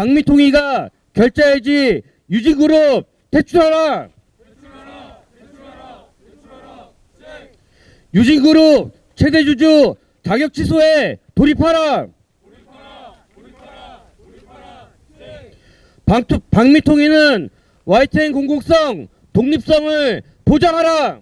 방미통위가 결재해야지 유진그룹 퇴출하라. 유진그룹 최대 주주 자격 취소해 돌입하라. 방미통위는 YTN 공공성, 독립성을 보장하라.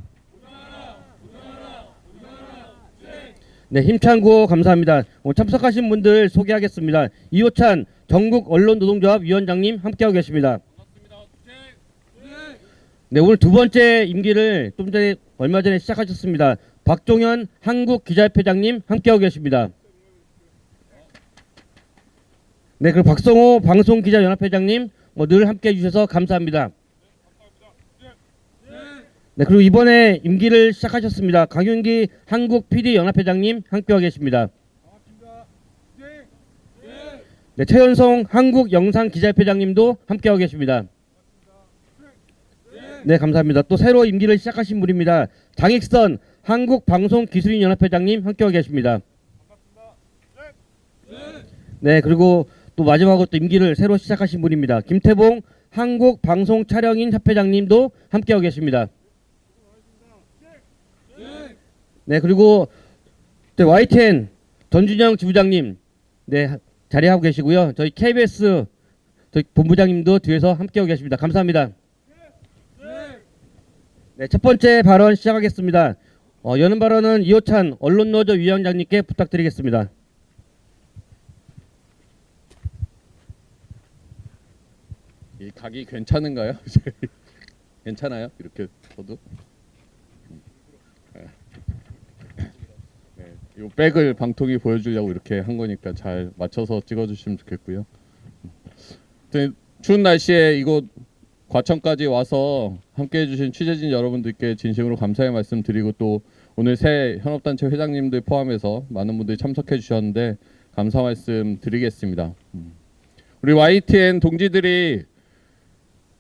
네, 힘찬 구호 감사합니다. 오늘 참석하신 분들 소개하겠습니다. 이호찬 전국 언론노동조합 위원장님 함께하고 계십니다. 네, 오늘 두 번째 임기를 얼마 전에 시작하셨습니다. 박종현 한국기자협회장님 함께하고 계십니다. 네, 그리고 박성호 방송기자연합회장님 늘 함께해 주셔서 감사합니다. 네, 그리고 이번에 임기를 시작하셨습니다. 강윤기 한국PD연합회장님 함께하고 계십니다. 네, 최현성 한국영상기자협회장님도 함께하고 계십니다. 네, 감사합니다. 또 새로 임기를 시작하신 분입니다. 장익선 한국방송기술인연합회장님 함께하고 계십니다. 네, 그리고 또 마지막으로 또 임기를 새로 시작하신 분입니다. 김태봉 한국방송촬영인협회장님도 함께하고 계십니다. 네, 그리고 YTN 전준영 지부장님 네, 자리하고 계시고요. 저희 KBS 저희 본부장님도 뒤에서 함께하고 계십니다. 감사합니다. 네, 첫 번째 발언 시작하겠습니다. 여는 발언은 이호찬 언론노조 위원장님께 부탁드리겠습니다. 이 각이 괜찮은가요? 괜찮아요? 이렇게 저도. 네, 이 백을 방통위 보여주려고 이렇게 한 거니까 잘 맞춰서 찍어주시면 좋겠고요. 추운 날씨에 이곳 과천까지 와서 함께해 주신 취재진 여러분들께 진심으로 감사의 말씀 드리고 또 오늘 새 현업단체 회장님들 포함해서 많은 분들이 참석해 주셨는데 감사 말씀 드리겠습니다. 우리 YTN 동지들이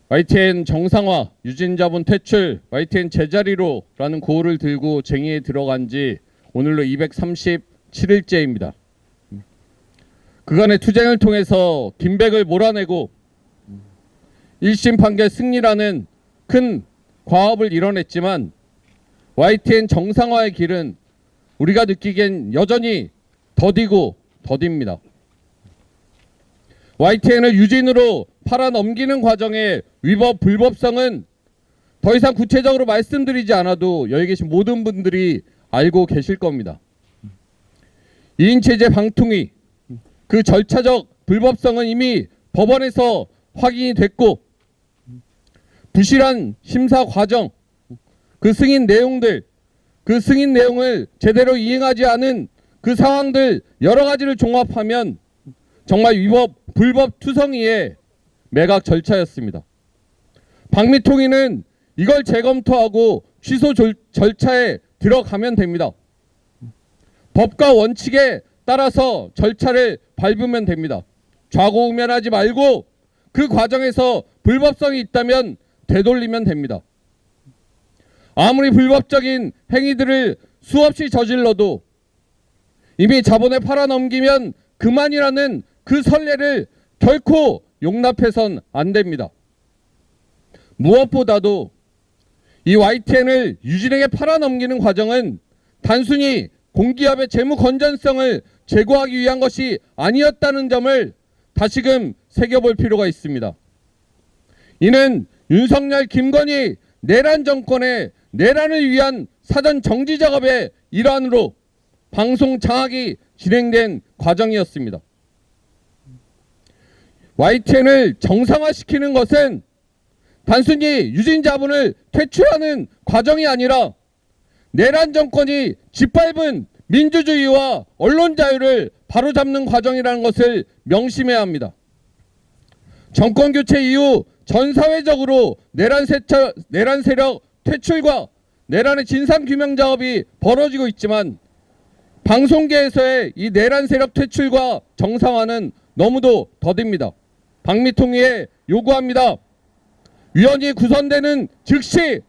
YTN 정상화, 유진자본 퇴출, YTN 제자리로 라는 구호를 들고 쟁의에 들어간 지 오늘로 237일째입니다. 그간의 투쟁을 통해서 김백을 몰아내고 1심 판결 승리라는 큰 과업을 이뤄냈지만 YTN 정상화의 길은 우리가 느끼기엔 여전히 더디고 더딥니다. YTN을 유진으로 팔아넘기는 과정의 위법 불법성은 더 이상 구체적으로 말씀드리지 않아도 여기 계신 모든 분들이 알고 계실 겁니다. 2인체제 방통위 그 절차적 불법성은 이미 법원에서 확인이 됐고 부실한 심사 과정 그 승인 내용을 제대로 이행하지 않은 그 상황들 여러 가지를 종합하면 정말 위법 불법 투성이의 매각 절차였습니다. 방미통위는 이걸 재검토하고 취소 절차에 들어가면 됩니다. 법과 원칙에 따라서 절차를 밟으면 됩니다. 좌고우면하지 말고 그 과정에서 불법성이 있다면 되돌리면 됩니다. 아무리 불법적인 행위들을 수없이 저질러도 이미 자본에 팔아넘기면 그만이라는 그 선례를 결코 용납해선 안 됩니다. 무엇보다도 이 YTN을 유진에게 팔아넘기는 과정은 단순히 공기업의 재무 건전성을 제고하기 위한 것이 아니었다는 점을 다시금 새겨볼 필요가 있습니다. 이는 윤석열, 김건희 내란 정권의 내란을 위한 사전 정지 작업의 일환으로 방송 장악이 진행된 과정이었습니다. YTN을 정상화시키는 것은 단순히 유진 자본을 퇴출하는 과정이 아니라 내란 정권이 짓밟은 민주주의와 언론 자유를 바로잡는 과정이라는 것을 명심해야 합니다. 정권 교체 이후 전 사회적으로 내란 세력 퇴출과 내란의 진상규명 작업이 벌어지고 있지만 방송계에서의 이 내란 세력 퇴출과 정상화는 너무도 더딥니다. 방미통위에 요구합니다. 위원이 구성되는 즉시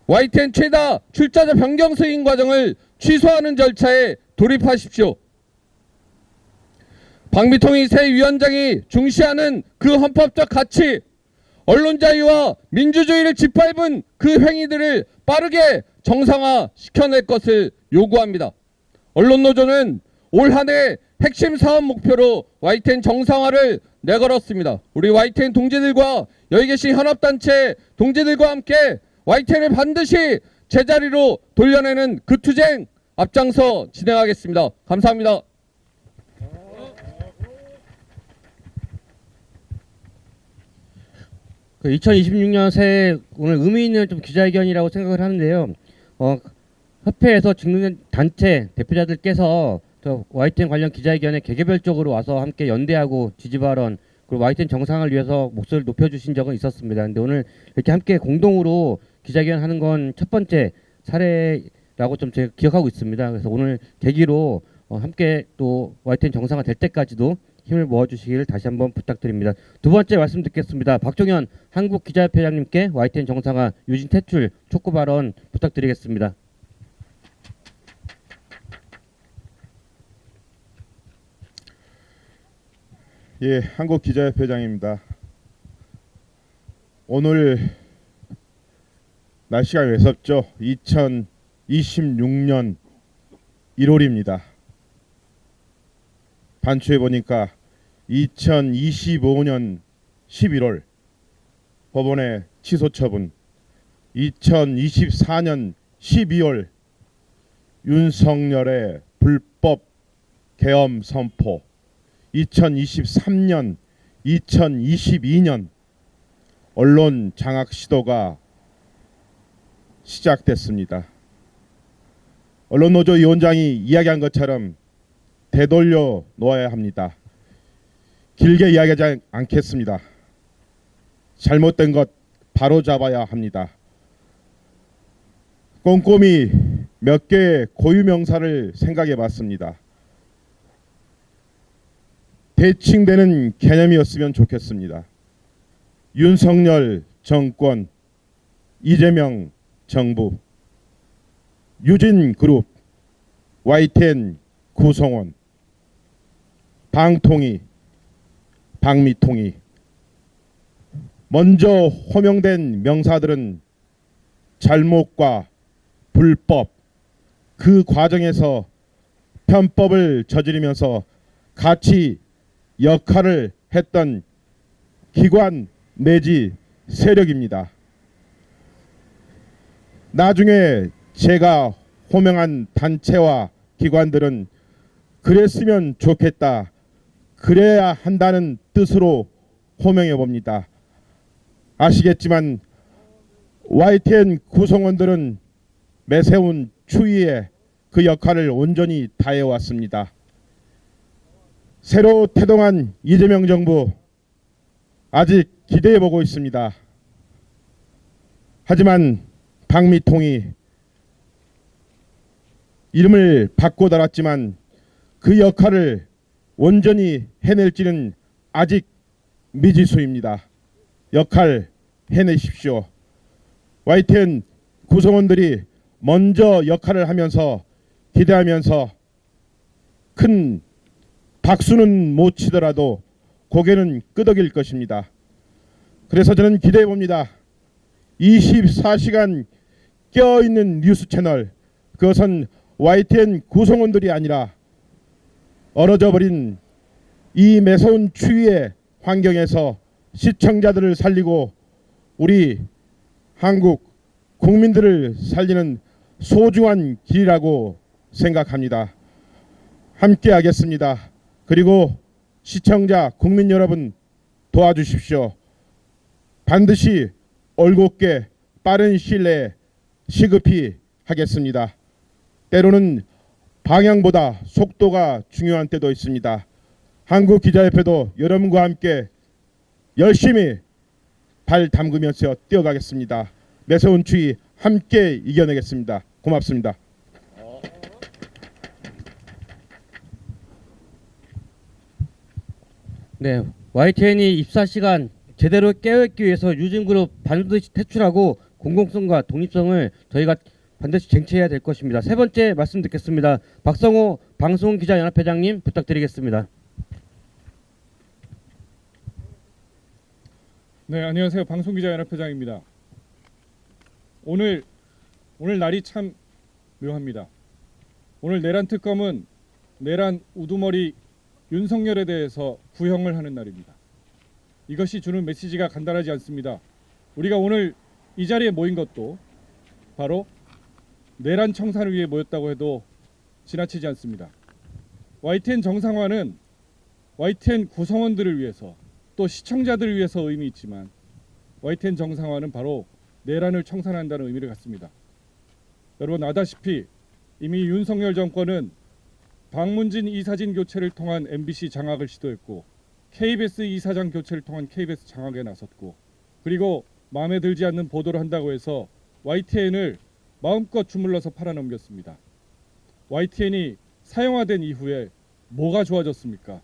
YTN 최다 출자자 변경 승인 과정을 취소하는 절차에 돌입하십시오. 박미통이 새 위원장이 중시하는 그 헌법적 가치, 언론 자유와 민주주의를 짓밟은 그 행위들을 빠르게 정상화 시켜낼 것을 요구합니다. 언론노조는 올 한 해 핵심 사업 목표로 YTN 정상화를 내걸었습니다. 우리 YTN 동지들과 여기 계신 현업단체 동지들과 함께 YTN을 반드시 제자리로 돌려내는 그 투쟁 앞장서 진행하겠습니다. 감사합니다. 그 2026년 새해 오늘 의미 있는 좀 기자회견이라고 생각을 하는데요. 협회에서 직능 단체 대표자들께서 저 YTN 관련 기자회견에 개개별적으로 와서 함께 연대하고 지지 발언 그리고 YTN 정상을 위해서 목소리를 높여주신 적은 있었습니다. 근데 오늘 이렇게 함께 공동으로 기자회견 하는 건 첫 번째 사례라고 좀 제가 기억하고 있습니다. 그래서 오늘 계기로 함께 또 YTN 정상화 될 때까지도 힘을 모아주시길 다시 한번 부탁드립니다. 두 번째 말씀 듣겠습니다. 박종현 한국기자협회장님께 YTN 정상화 유진 퇴출 촉구 발언 부탁드리겠습니다. 예, 한국기자협회장입니다. 오늘 날씨가 외섭죠. 2026년 1월입니다. 반추해 보니까 2025년 11월 법원의 취소 처분, 2024년 12월 윤석열의 불법 계엄 선포, 2023년, 2022년 언론 장악 시도가 시작됐습니다. 언론노조 위원장이 이야기한 것처럼 되돌려 놓아야 합니다. 길게 이야기하지 않겠습니다. 잘못된 것 바로 잡아야 합니다. 꼼꼼히 몇 개의 고유명사를 생각해 봤습니다. 대칭되는 개념이었으면 좋겠습니다. 윤석열 정권, 이재명 정부, 유진그룹, YTN 구성원, 방통위, 박미통위. 먼저 호명된 명사들은 잘못과 불법, 그 과정에서 편법을 저지르면서 같이 역할을 했던 기관 내지 세력입니다. 나중에 제가 호명한 단체와 기관들은 그랬으면 좋겠다, 그래야 한다는 뜻으로 호명해 봅니다. 아시겠지만 YTN 구성원들은 매세운 추위에 그 역할을 온전히 다해왔습니다. 새로 태동한 이재명 정부 아직 기대해 보고 있습니다. 하지만 박미통이 이름을 바꿔 달았지만 그 역할을 온전히 해낼지는 아직 미지수입니다. 역할 해내십시오. YTN 구성원들이 먼저 역할을 하면서 기대하면서 큰 박수는 못 치더라도 고개는 끄덕일 것입니다. 그래서 저는 기대해 봅니다. 24시간 껴있는 뉴스 채널, 그것은 YTN 구성원들이 아니라 얼어져 버린 이 매서운 추위의 환경에서 시청자들을 살리고 우리 한국 국민들을 살리는 소중한 길이라고 생각합니다. 함께 하겠습니다. 그리고 시청자, 국민 여러분 도와주십시오. 반드시 올곧게 빠른 시일 내에 시급히 하겠습니다. 때로는 방향보다 속도가 중요한 때도 있습니다. 한국기자협회도 여러분과 함께 열심히 발 담그면서 뛰어가겠습니다. 매서운 추위 함께 이겨내겠습니다. 고맙습니다. 네, YTN이 24시간 제대로 깨어있기 위해서 유진그룹 반드시 퇴출하고 공공성과 독립성을 저희가 반드시 쟁취해야 될 것입니다. 세 번째 말씀 듣겠습니다. 박성호 방송기자연합회장님 부탁드리겠습니다. 네, 안녕하세요. 방송기자연합회장입니다. 오늘 날이 참 묘합니다. 오늘 내란 특검은 내란 우두머리 윤석열에 대해서 구형을 하는 날입니다. 이것이 주는 메시지가 간단하지 않습니다. 우리가 오늘 이 자리에 모인 것도 바로 내란 청산을 위해 모였다고 해도 지나치지 않습니다. YTN 정상화는 YTN 구성원들을 위해서 또 시청자들을 위해서 의미 있지만 YTN 정상화는 바로 내란을 청산한다는 의미를 갖습니다. 여러분 아다시피 이미 윤석열 정권은 박문진 이사진 교체를 통한 MBC 장악을 시도했고 KBS 이사장 교체를 통한 KBS 장악에 나섰고 그리고 마음에 들지 않는 보도를 한다고 해서 YTN을 마음껏 주물러서 팔아넘겼습니다. YTN이 사용화된 이후에 뭐가 좋아졌습니까?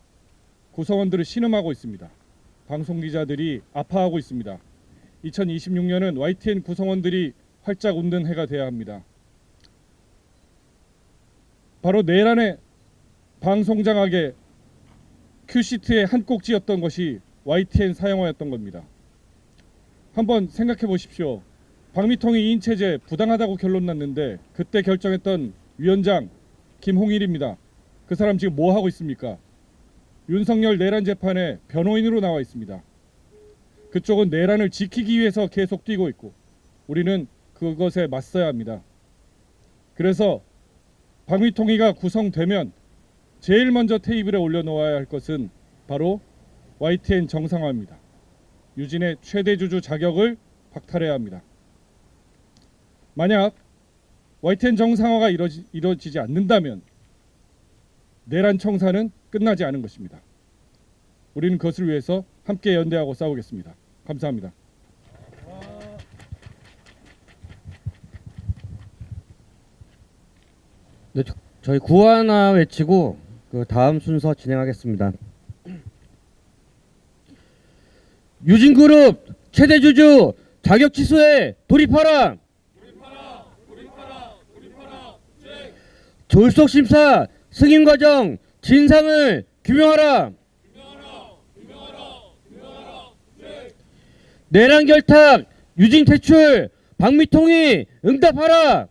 구성원들을 신음하고 있습니다. 방송기자들이 아파하고 있습니다. 2026년은 YTN 구성원들이 활짝 웃는 해가 돼야 합니다. 바로 내란의 방송장악의 큐시트의 한 꼭지였던 것이 YTN 사용화였던 겁니다. 한번 생각해 보십시오. 박미통이 이인체제 부당하다고 결론 났는데 그때 결정했던 위원장 김홍일입니다. 그 사람 지금 뭐 하고 있습니까? 윤석열 내란 재판에 변호인으로 나와 있습니다. 그쪽은 내란을 지키기 위해서 계속 뛰고 있고 우리는 그것에 맞서야 합니다. 그래서 방위통위가 구성되면 제일 먼저 테이블에 올려놓아야 할 것은 바로 YTN 정상화입니다. 유진의 최대 주주 자격을 박탈해야 합니다. 만약 YTN 정상화가 이루어지지 않는다면 내란 청산은 끝나지 않은 것입니다. 우리는 그것을 위해서 함께 연대하고 싸우겠습니다. 감사합니다. 네, 저희 구하나 외치고 그 다음 순서 진행하겠습니다. 유진그룹 최대 주주 자격 취소에 돌입하라. 졸속 심사 승인 과정 진상을 규명하라. 내란 결탁 유진 퇴출 박미통이 응답하라.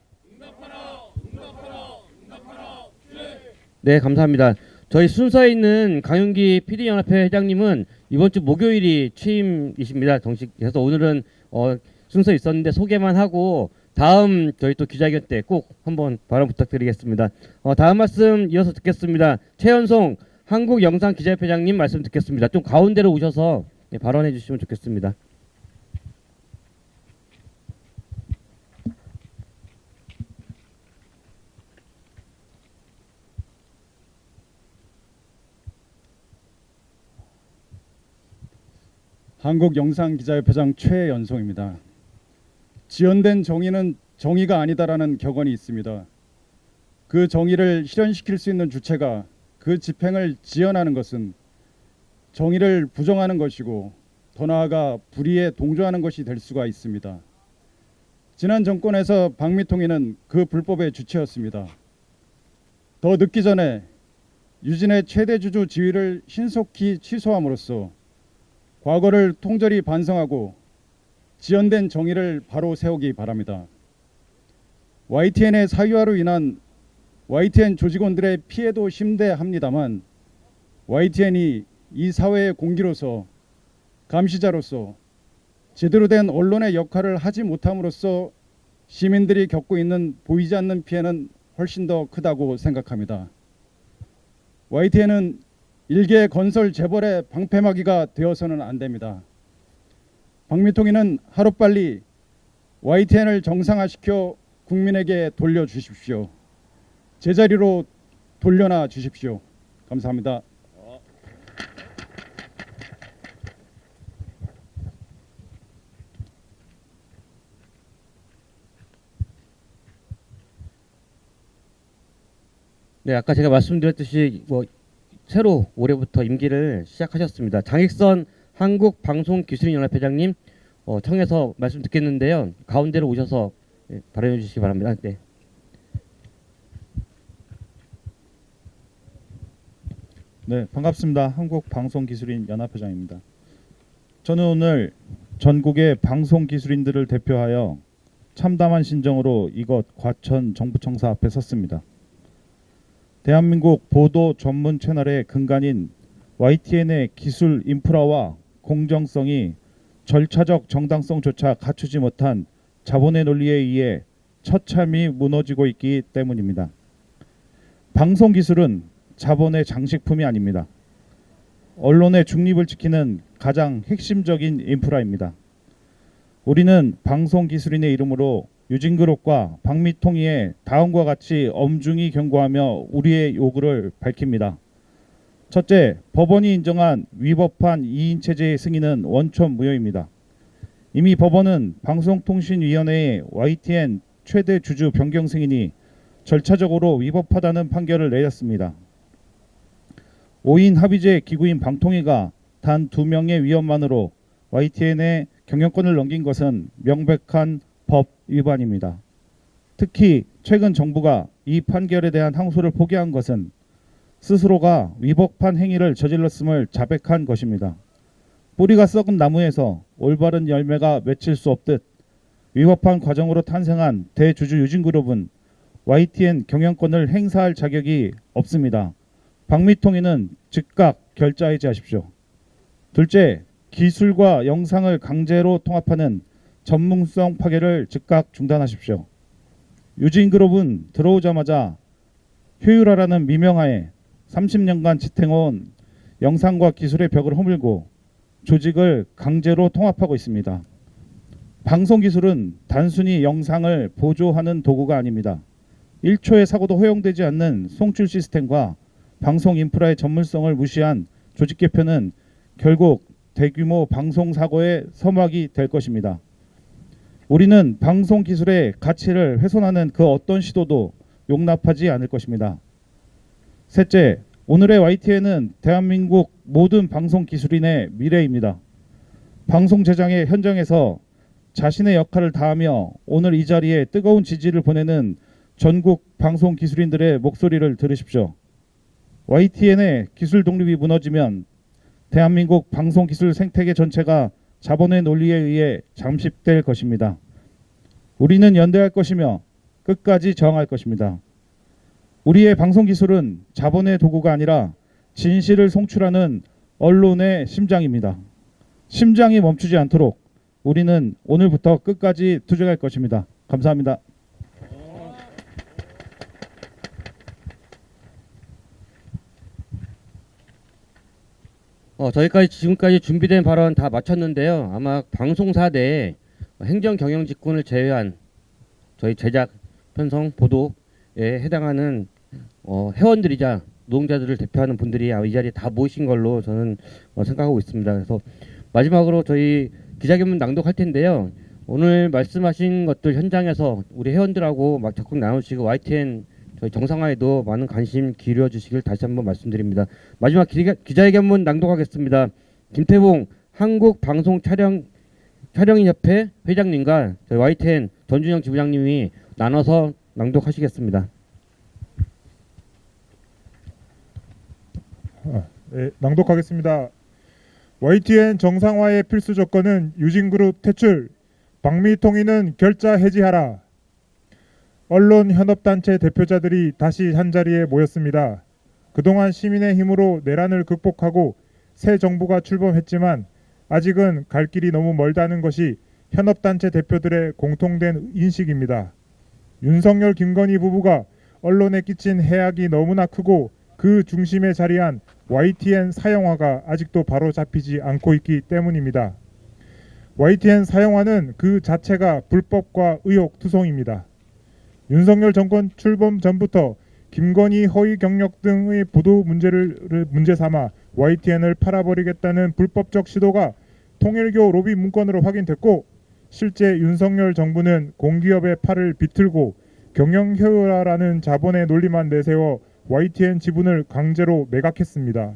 네, 감사합니다. 저희 순서에 있는 강윤기 PD연합회 회장님은 이번 주 목요일이 취임이십니다. 정식해서 오늘은 순서 있었는데 소개만 하고 다음 저희 또 기자회견 때 꼭 한번 발언 부탁드리겠습니다. 다음 말씀 이어서 듣겠습니다. 최연송 한국영상기자협회장님 말씀 듣겠습니다. 좀 가운데로 오셔서 발언해 주시면 좋겠습니다. 한국영상기자협회장 최연송입니다. 지연된 정의는 정의가 아니다라는 격언이 있습니다. 그 정의를 실현시킬 수 있는 주체가 그 집행을 지연하는 것은 정의를 부정하는 것이고 더 나아가 불의에 동조하는 것이 될 수가 있습니다. 지난 정권에서 박미통위는 그 불법의 주체였습니다. 더 늦기 전에 유진의 최대 주주 지위를 신속히 취소함으로써 과거를 통절히 반성하고 지연된 정의를 바로 세우기 바랍니다. YTN의 사유화로 인한 YTN 조직원들의 피해도 심대합니다만 YTN이 이 사회의 공기로서 감시자로서 제대로 된 언론의 역할을 하지 못함으로써 시민들이 겪고 있는 보이지 않는 피해는 훨씬 더 크다고 생각합니다. YTN은 일개 건설 재벌의 방패막이가 되어서는 안 됩니다. 박미통위는 하루빨리 YTN을 정상화시켜 국민에게 돌려주십시오. 제자리로 돌려놔 주십시오. 감사합니다. 네, 아까 제가 말씀드렸듯이 새로 올해부터 임기를 시작하셨습니다. 장익선 한국방송기술인연합회장님 청해서 말씀 듣겠는데요. 가운데로 오셔서 발언해 주시기 바랍니다. 네. 네, 반갑습니다. 한국방송기술인연합회장입니다. 저는 오늘 전국의 방송 기술인들을 대표하여 참담한 심정으로 이곳 과천 정부청사 앞에 섰습니다. 대한민국 보도 전문 채널의 근간인 YTN의 기술 인프라와 공정성이 절차적 정당성조차 갖추지 못한 자본의 논리에 의해 처참히 무너지고 있기 때문입니다. 방송 기술은 자본의 장식품이 아닙니다. 언론의 중립을 지키는 가장 핵심적인 인프라입니다. 우리는 방송 기술인의 이름으로 유진그룹과 박미통위에 다음과 같이 엄중히 경고하며 우리의 요구를 밝힙니다. 첫째, 법원이 인정한 위법한 2인 체제의 승인은 원천 무효입니다. 이미 법원은 방송통신위원회의 YTN 최대 주주 변경 승인이 절차적으로 위법하다는 판결을 내렸습니다. 5인 합의제 기구인 방통위가 단 2명의 위원만으로 YTN의 경영권을 넘긴 것은 명백한 법 위반입니다. 특히 최근 정부가 이 판결에 대한 항소를 포기한 것은 스스로가 위법한 행위를 저질렀음을 자백한 것입니다. 뿌리가 썩은 나무에서 올바른 열매가 맺힐 수 없듯 위법한 과정으로 탄생한 대주주 유진그룹은 YTN 경영권을 행사할 자격이 없습니다. 박미통위는 즉각 결자 해지하십시오. 둘째, 기술과 영상을 강제로 통합하는 전문성 파괴를 즉각 중단하십시오. 유진그룹은 들어오자마자 효율화라는 미명하에 30년간 지탱해온 영상과 기술의 벽을 허물고 조직을 강제로 통합하고 있습니다. 방송기술은 단순히 영상을 보조하는 도구가 아닙니다. 1초의 사고도 허용되지 않는 송출 시스템과 방송 인프라의 전문성을 무시한 조직 개편은 결국 대규모 방송 사고의 서막이 될 것입니다. 우리는 방송 기술의 가치를 훼손하는 그 어떤 시도도 용납하지 않을 것입니다. 셋째, 오늘의 YTN은 대한민국 모든 방송 기술인의 미래입니다. 방송 제작의 현장에서 자신의 역할을 다하며 오늘 이 자리에 뜨거운 지지를 보내는 전국 방송 기술인들의 목소리를 들으십시오. YTN의 기술 독립이 무너지면 대한민국 방송 기술 생태계 전체가 자본의 논리에 의해 잠식될 것입니다. 우리는 연대할 것이며 끝까지 저항할 것입니다. 우리의 방송 기술은 자본의 도구가 아니라 진실을 송출하는 언론의 심장입니다. 심장이 멈추지 않도록 우리는 오늘부터 끝까지 투쟁할 것입니다. 감사합니다. 저희까지 지금까지 준비된 발언 다 마쳤는데요. 아마 방송사 내에 행정 경영 직군을 제외한 저희 제작, 편성, 보도에 해당하는 회원들이자 노동자들을 대표하는 분들이 이 자리에 다 모이신 걸로 저는 생각하고 있습니다. 그래서 마지막으로 저희 기자회견문 낭독할 텐데요. 오늘 말씀하신 것들 현장에서 우리 회원들하고 막 적극 나누시고 YTN 저희 정상화에도 많은 관심 기울여 주시길 다시 한번 말씀드립니다. 마지막 기자회견문 낭독하겠습니다. 김태봉 한국방송촬영인협회 회장님과 저희 YTN 전준영 지부장님이 나눠서 낭독하시겠습니다. 네, 낭독하겠습니다. YTN 정상화의 필수 조건은 유진그룹 퇴출, 박미통위는 결자 해지하라. 언론 현업단체 대표자들이 다시 한자리에 모였습니다. 그동안 시민의 힘으로 내란을 극복하고 새 정부가 출범했지만 아직은 갈 길이 너무 멀다는 것이 현업단체 대표들의 공통된 인식입니다. 윤석열 김건희 부부가 언론에 끼친 해악이 너무나 크고 그 중심에 자리한 YTN 사형화가 아직도 바로 잡히지 않고 있기 때문입니다. YTN 사형화는 그 자체가 불법과 의혹투성입니다. 윤석열 정권 출범 전부터 김건희 허위 경력 등의 보도 문제를 문제 삼아 YTN을 팔아버리겠다는 불법적 시도가 통일교 로비 문건으로 확인됐고, 실제 윤석열 정부는 공기업의 팔을 비틀고 경영 효율화라는 자본의 논리만 내세워 YTN 지분을 강제로 매각했습니다.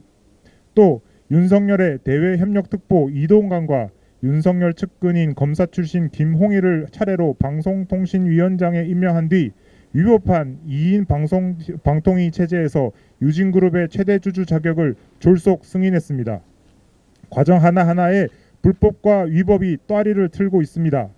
또 윤석열의 대외협력특보 이동관과 윤석열 측근인 검사 출신 김홍일을 차례로 방송통신위원장에 임명한 뒤 위법한 2인 방통위 체제에서 유진그룹의 최대 주주 자격을 졸속 승인했습니다. 과정 하나하나에 불법과 위법이 또아리를 틀고 있습니다.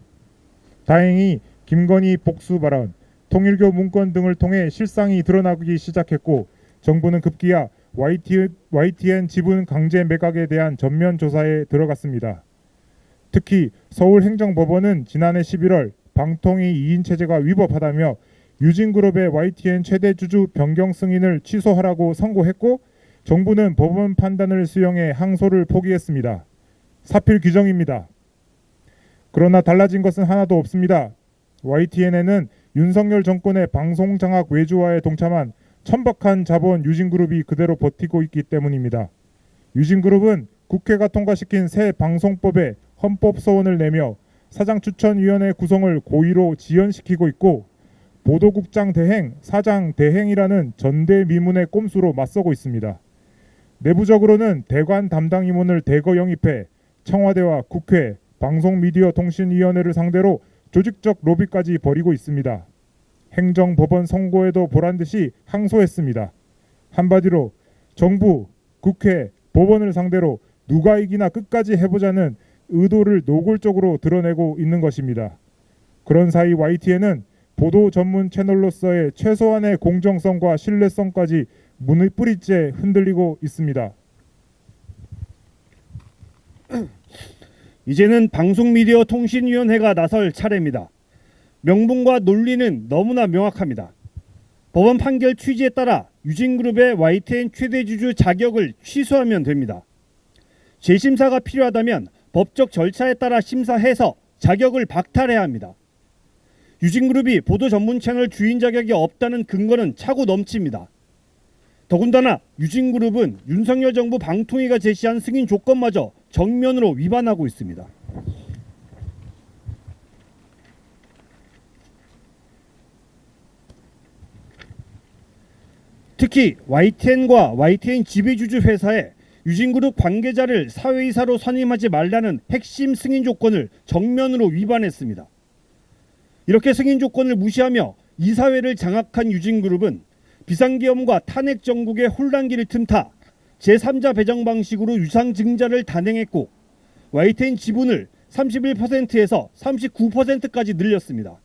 다행히 김건희 복수 발언, 통일교 문건 등을 통해 실상이 드러나기 시작했고 정부는 급기야 YTN 지분 강제 매각에 대한 전면 조사에 들어갔습니다. 특히 서울행정법원은 지난해 11월 방통위 2인 체제가 위법하다며 유진그룹의 YTN 최대 주주 변경 승인을 취소하라고 선고했고 정부는 법원 판단을 수용해 항소를 포기했습니다. 사필 규정입니다. 그러나 달라진 것은 하나도 없습니다. YTN에는 윤석열 정권의 방송 장악 외주화에 동참한 천박한 자본 유진그룹이 그대로 버티고 있기 때문입니다. 유진그룹은 국회가 통과시킨 새 방송법에 헌법 소원을 내며 사장 추천위원회 구성을 고의로 지연시키고 있고 보도국장 대행, 사장 대행이라는 전대미문의 꼼수로 맞서고 있습니다. 내부적으로는 대관 담당 임원을 대거 영입해 청와대와 국회, 방송미디어통신위원회를 상대로 조직적 로비까지 벌이고 있습니다. 행정법원 선고에도 보란듯이 항소했습니다. 한마디로 정부, 국회, 법원을 상대로 누가 이기나 끝까지 해보자는 의도를 노골적으로 드러내고 있는 것입니다. 그런 사이 YTN은 보도 전문 채널로서의 최소한의 공정성과 신뢰성까지 문의 뿌리째 흔들리고 있습니다. 이제는 방송미디어통신위원회가 나설 차례입니다. 명분과 논리는 너무나 명확합니다. 법원 판결 취지에 따라 유진그룹의 YTN 최대 주주 자격을 취소하면 됩니다. 재심사가 필요하다면 법적 절차에 따라 심사해서 자격을 박탈해야 합니다. 유진그룹이 보도 전문 채널 주인 자격이 없다는 근거는 차고 넘칩니다. 더군다나 유진그룹은 윤석열 정부 방통위가 제시한 승인 조건마저 정면으로 위반하고 있습니다. 특히 YTN과 YTN 지배주주 회사에 유진그룹 관계자를 사회이사로 선임하지 말라는 핵심 승인 조건을 정면으로 위반했습니다. 이렇게 승인 조건을 무시하며 이사회를 장악한 유진그룹은 비상계엄과 탄핵 정국의 혼란기를 틈타 제3자 배정 방식으로 유상증자를 단행했고 YTN 지분을 31%에서 39%까지 늘렸습니다.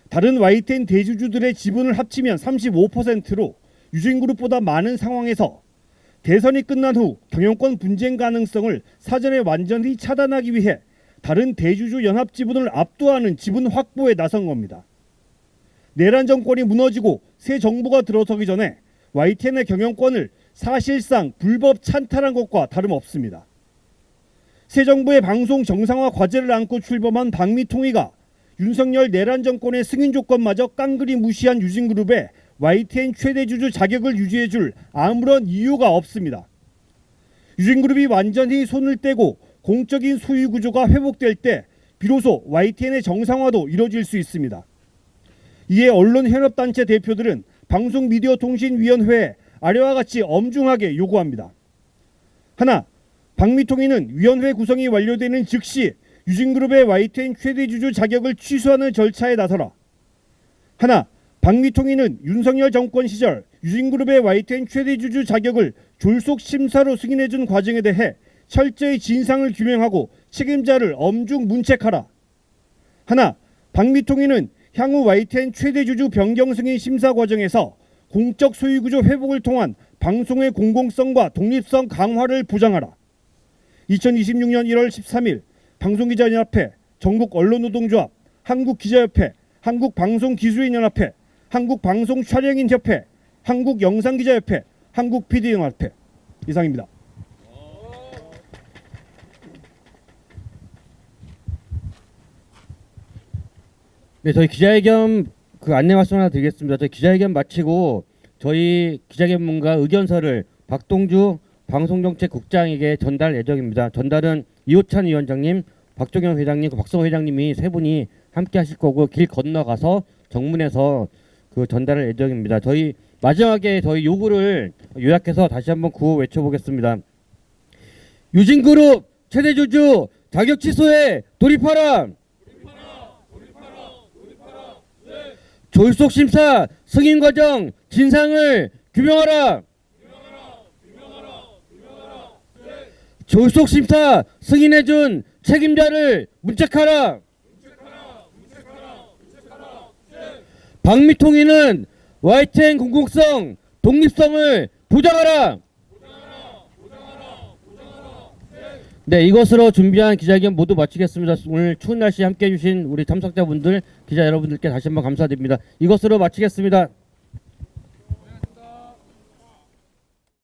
다른 YTN 대주주들의 지분을 합치면 35%로 유진그룹보다 많은 상황에서 대선이 끝난 후 경영권 분쟁 가능성을 사전에 완전히 차단하기 위해 다른 대주주 연합 지분을 압도하는 지분 확보에 나선 겁니다. 내란 정권이 무너지고 새 정부가 들어서기 전에 YTN의 경영권을 사실상 불법 찬탈한 것과 다름없습니다. 새 정부의 방송 정상화 과제를 안고 출범한 방미통위가 윤석열 내란 정권의 승인 조건마저 깡그리 무시한 유진그룹의 YTN 최대 주주 자격을 유지해줄 아무런 이유가 없습니다. 유진그룹이 완전히 손을 떼고 공적인 소유 구조가 회복될 때 비로소 YTN의 정상화도 이뤄질 수 있습니다. 이에 언론현업단체 대표들은 방송미디어통신위원회에 아래와 같이 엄중하게 요구합니다. 하나, 방미통위는 위원회 구성이 완료되는 즉시 유진그룹의 YTN 최대 주주 자격을 취소하는 절차에 나서라. 하나, 방미통위는 윤석열 정권 시절 유진그룹의 YTN 최대 주주 자격을 졸속 심사로 승인해준 과정에 대해 철저히 진상을 규명하고 책임자를 엄중 문책하라. 하나, 방미통위는 향후 YTN 최대 주주 변경 승인 심사 과정에서 공적 소유구조 회복을 통한 방송의 공공성과 독립성 강화를 보장하라. 2026년 1월 13일 방송기자연합회, 전국언론노동조합, 한국기자협회, 한국방송기술인연합회, 한국방송촬영인협회, 한국영상기자협회, 한국PD연합회 이상입니다. 네, 저희 기자회견 안내 말씀 하나 드리겠습니다. 저희 기자회견 마치고 저희 기자견문과 의견서를 박동주 방송정책국장에게 전달 예정입니다. 전달은 이호찬 위원장님, 박종현 회장님, 박성호 회장님이 세 분이 함께 하실 거고 길 건너가서 정문에서 그 전달할 예정입니다. 저희 마지막에 저희 요구를 요약해서 다시 한번 구호 외쳐보겠습니다. 유진그룹 최대주주 자격 취소에 돌입하라. 졸속 심사 승인 과정 진상을 규명하라. 졸속 심사 승인해준 책임자를 문책하라. 방미통일은 YTN 공공성, 독립성을 보장하라. 네, 이것으로 준비한 기자회견 모두 마치겠습니다. 오늘 추운 날씨에 함께해 주신 우리 참석자분들, 기자 여러분들께 다시 한번 감사드립니다. 이것으로 마치겠습니다.